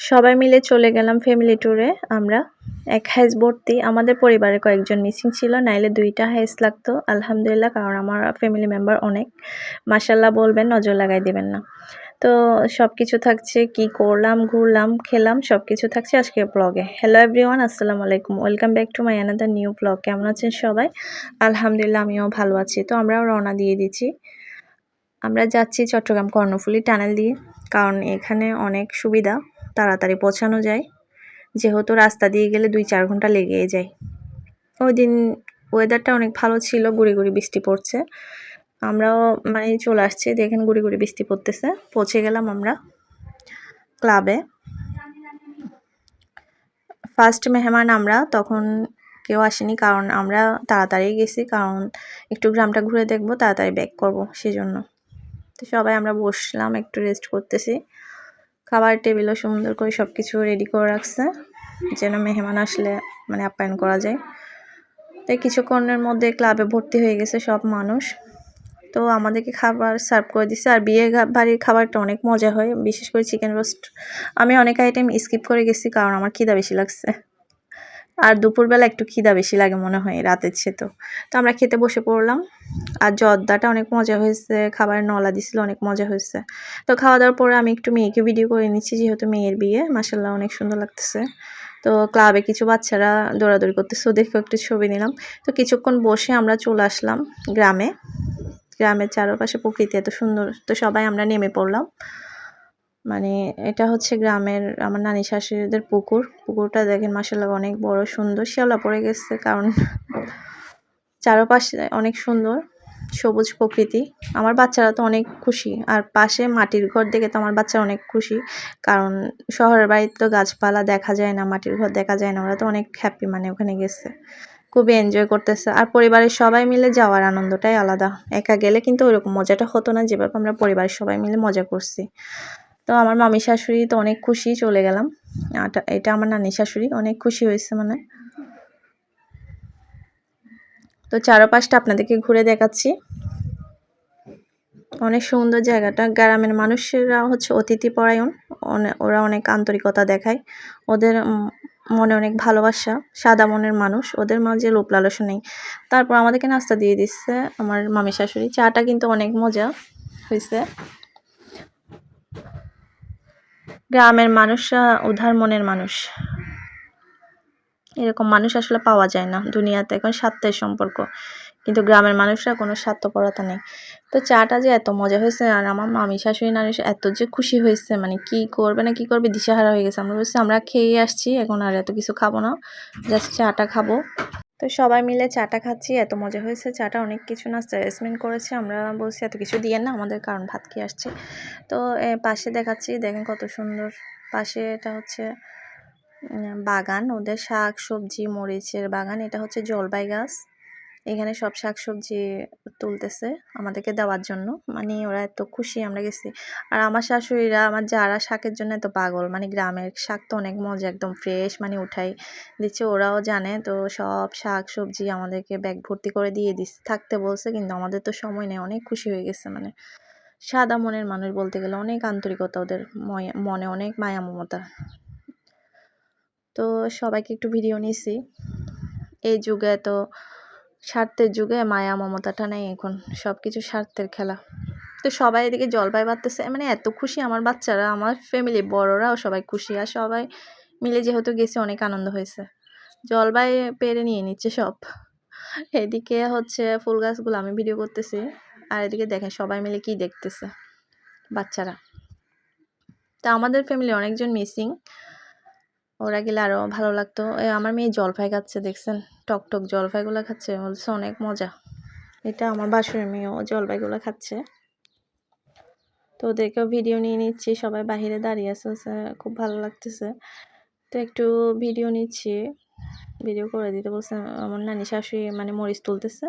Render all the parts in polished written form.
সবাই মিলে চলে গেলাম ফ্যামিলি ট্যুরে আমরা। এক হাইস ভর্তি আমাদের পরিবারের কয়েকজন মিসিং ছিল, নাইলে ২ টা হাইস লাগতো। আলহামদুলিল্লাহ, কারণ আমার ফ্যামিলি মেম্বার অনেক। মাশাআল্লাহ বলবেন, নজর লাগাই দিবেন না। তো সবকিছু থাকছে, কি করলাম, ঘুরলাম, খেলাম, সবকিছু থাকছে আজকের ব্লগে। হ্যালো এভরিওয়ান, আসসালামু আলাইকুম। Welcome back to my another new blog. কেমন আছেন সবাই? আলহামদুলিল্লাহ, আমিও ভালো আছি। তো আমরাও রওনা দিয়ে দিচ্ছি। আমরা যাচ্ছি চট্টগ্রাম কর্ণফুলী টানেল দিয়ে, কারণ এখানে অনেক সুবিধা, তাড়াতাড়ি পৌঁছানো যায়। যেহেতু রাস্তা দিয়ে গেলে ২-৪ ঘন্টা লেগেই যায়। ওই দিন ওয়েদারটা অনেক ভালো ছিল, গুড়ি গুড়ি বৃষ্টি পড়ছে। আমরাও চলে আসছি, দেখেন গুড়ি গুড়ি বৃষ্টি পড়তেছে। পৌঁছে গেলাম আমরা ক্লাবে। ফার্স্ট মেহমান আমরা, তখন কেউ আসেনি, কারণ আমরা তাড়াতাড়ি গেছি, কারণ একটু গ্রামটা ঘুরে দেখবো, তাড়াতাড়ি ব্যাক করব সেজন্য। তো সবাই আমরা বসলাম, একটু রেস্ট করতেছি। খাবার টেবিলও সুন্দর করে সব কিছু রেডি করে রাখছে, যেন মেহমান আসলে আপ্যায়ন করা যায়। তাই কিছুক্ষণের মধ্যে ক্লাবে ভর্তি হয়ে গেছে সব মানুষ। তো আমাদেরকে খাবার সার্ভ করে দিচ্ছে। আর বিয়ে বাড়ির খাবারটা অনেক মজা হয়, বিশেষ করে চিকেন রোস্ট। আমি অনেক আইটেম স্কিপ করে গেছি, কারণ আমার খিদা বেশি লাগছে। আর দুপুরবেলা একটু খিদা বেশি লাগে মনে হয় রাতের চেয়ে। তো আমরা খেতে বসে পড়লাম। আর জর্দাটা অনেক মজা হয়েছে, খাবারের নলা দিছিল, অনেক মজা হয়েছে। তো খাওয়া দাওয়ার পরে আমি একটু মেয়েকে ভিডিও করে নিচ্ছি, যেহেতু মেয়ের বিয়ে। মাশাআল্লাহ, অনেক সুন্দর লাগতেছে। তো ক্লাবে কিছু বাচ্চারা দৌড়াদৌড়ি করতেছে, ওদেরকেও একটু ছবি নিলাম। তো কিছুক্ষণ বসে আমরা চলে আসলাম গ্রামে। গ্রামের চারপাশে প্রকৃতি এত সুন্দর। তো সবাই আমরা নেমে পড়লাম। এটা হচ্ছে গ্রামের আমার নানি শাশুড়িদের পুকুর। পুকুরটা দেখেন মাশাআল্লাহ অনেক বড়, সুন্দর। শ্যাওলা পড়ে গেছে, কারণ চারপাশে অনেক সুন্দর সবুজ প্রকৃতি। আমার বাচ্চারা তো অনেক খুশি। আর পাশে মাটির ঘর দেখে তো আমার বাচ্চারা অনেক খুশি, কারণ শহরের বাড়িতে তো গাছপালা দেখা যায় না, মাটির ঘর দেখা যায় না। ওরা তো অনেক হ্যাপি, ওখানে গেছে, খুবই এনজয় করতেছে। আর পরিবারের সবাই মিলে যাওয়ার আনন্দটাই আলাদা। একা গেলে কিন্তু ওইরকম মজাটা হতো না, যেভাবে আমরা পরিবারের সবাই মিলে মজা করছি। তো আমার মামি শাশুড়ি তো অনেক খুশি, চলে গেলাম। এটা আমার নানি শাশুড়ি, অনেক খুশি হয়েছে তো চারপাশটা আপনাদেরকে ঘুরে দেখাচ্ছি। অনেক সুন্দর জায়গাটা। গ্রামের মানুষেরা হচ্ছে অতিথিপরায়ণ, ওরা অনেক আন্তরিকতা দেখায়। ওদের মনে অনেক ভালোবাসা, সাদা মনের মানুষ, ওদের মাঝে লোভ লালসা নেই। তারপর আমাদেরকে নাস্তা দিয়ে দিচ্ছে আমার মামি শাশুড়ি। চাটা কিন্তু অনেক মজা হয়েছে। গ্রামের মানুষরা উদার মনের মানুষ, এরকম মানুষ আসলে পাওয়া যায় না দুনিয়াতে। এখন স্বার্থের সম্পর্ক, কিন্তু গ্রামের মানুষরা কোনো স্বার্থপরতা নেই। তো চাটা যে এত মজা হয়েছে, আর আমার মামি শাশুড়ি নানি এত যে খুশি হয়েছে, কি করবে না কি করবে দিশেহারা হয়ে গেছে। আমরা বলছি আমরা খেয়ে আসছি, এখন আর এত কিছু খাবো না, জাস্ট চাটা খাবো। তো সবাই মিলে চাটা খাচ্ছি, এত মজা হয়েছে। চাটা অনেক কিছু নাস্তা অ্যারেঞ্জমেন্ট করেছে। আমরা বলছি এত কিছু দিয়ে না আমাদের, কারণ ভাত খেয়ে আসছি। তো পাশে দেখাচ্ছি, দেখেন কত সুন্দর। পাশে এটা হচ্ছে বাগান, ওদের শাক সবজি মরিচের বাগান। এটা হচ্ছে জলপাই গাছ। এখানে সব শাকসবজি তুলতেছে আমাদেরকে দেওয়ার জন্য। ওরা এত খুশি, আমরা গেছি। আর আমার শাশুড়িরা, আমার যারা শাকের জন্য এত পাগল। গ্রামের শাক তো অনেক মজা, একদম ফ্রেশ, উঠাই দিচ্ছে, ওরাও জানে। তো সব শাক সবজি আমাদেরকে ব্যাগ ভর্তি করে দিয়ে দিচ্ছে, থাকতে বলছে, কিন্তু আমাদের তো সময় নেই। অনেক খুশি হয়ে গেছে। সাদা মনের মানুষ বলতে গেলে, অনেক আন্তরিকতা ওদের মনে, অনেক মায়া মমতা। তো সবাইকে একটু ভিডিও নিছি। এই যুগে তো স্বার্থের যুগে মায়া মমতাটা নেই, এখন সব কিছু স্বার্থের খেলা। তো সবাই এদিকে জলপাই বাড়তেছে, এত খুশি আমার বাচ্চারা, আমার ফ্যামিলি বড়রাও সবাই খুশি। আর সবাই মিলে যেহেতু গেছে, অনেক আনন্দ হয়েছে। জলপাই পেরে নিয়ে নিচ্ছে সব। এদিকে হচ্ছে ফুল গাছগুলো আমি ভিডিও করতেছি, আর এদিকে দেখেন সবাই মিলে কি দেখতেছে বাচ্চারা। তা আমাদের ফ্যামিলি অনেকজন মিসিং, ওরা গেলে আরও ভালো লাগতো। আমার মেয়ে জলপাই খাচ্ছে, দেখছেন টকটক জলপাইগুলো খাচ্ছে, বলছে অনেক মজা। এটা আমার বাসুরের মেয়েও জলপাইগুলো খাচ্ছে। তো ওদেরকেও ভিডিও নিয়ে নিচ্ছি, সবাই বাহিরে দাঁড়িয়ে আছে, খুব ভালো লাগতেছে। তো একটু ভিডিও নিচ্ছি, ভিডিও করে দিতে বলছে আমার নানি শাশুড়ি, মরিচ তুলতেছে,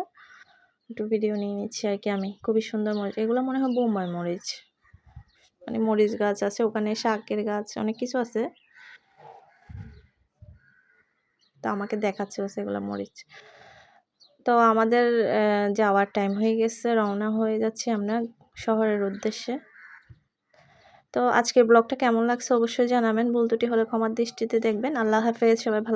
একটু ভিডিও নিয়ে নিচ্ছি আর কি। আমি খুবই সুন্দর মরিচ, এগুলো মনে হয় বোম্বাই মরিচ। মরিচ গাছ আছে ওখানে, শাকের গাছ, অনেক কিছু আছে। তো আমাকে দেখাচ্ছে হচ্ছে এগুলো মরিচ। তো আমাদের যাওয়ার টাইম হয়ে গেছে, রওনা হয়ে যাচ্ছি আমরা শহরের উদ্দেশ্যে। তো আজকের ব্লগটা কেমন লাগছে অবশ্যই জানাবেন, ভুল ত্রুটি হলে ক্ষমার দৃষ্টিতে দেখবেন। আল্লাহ হাফেজ, সবাই ভালো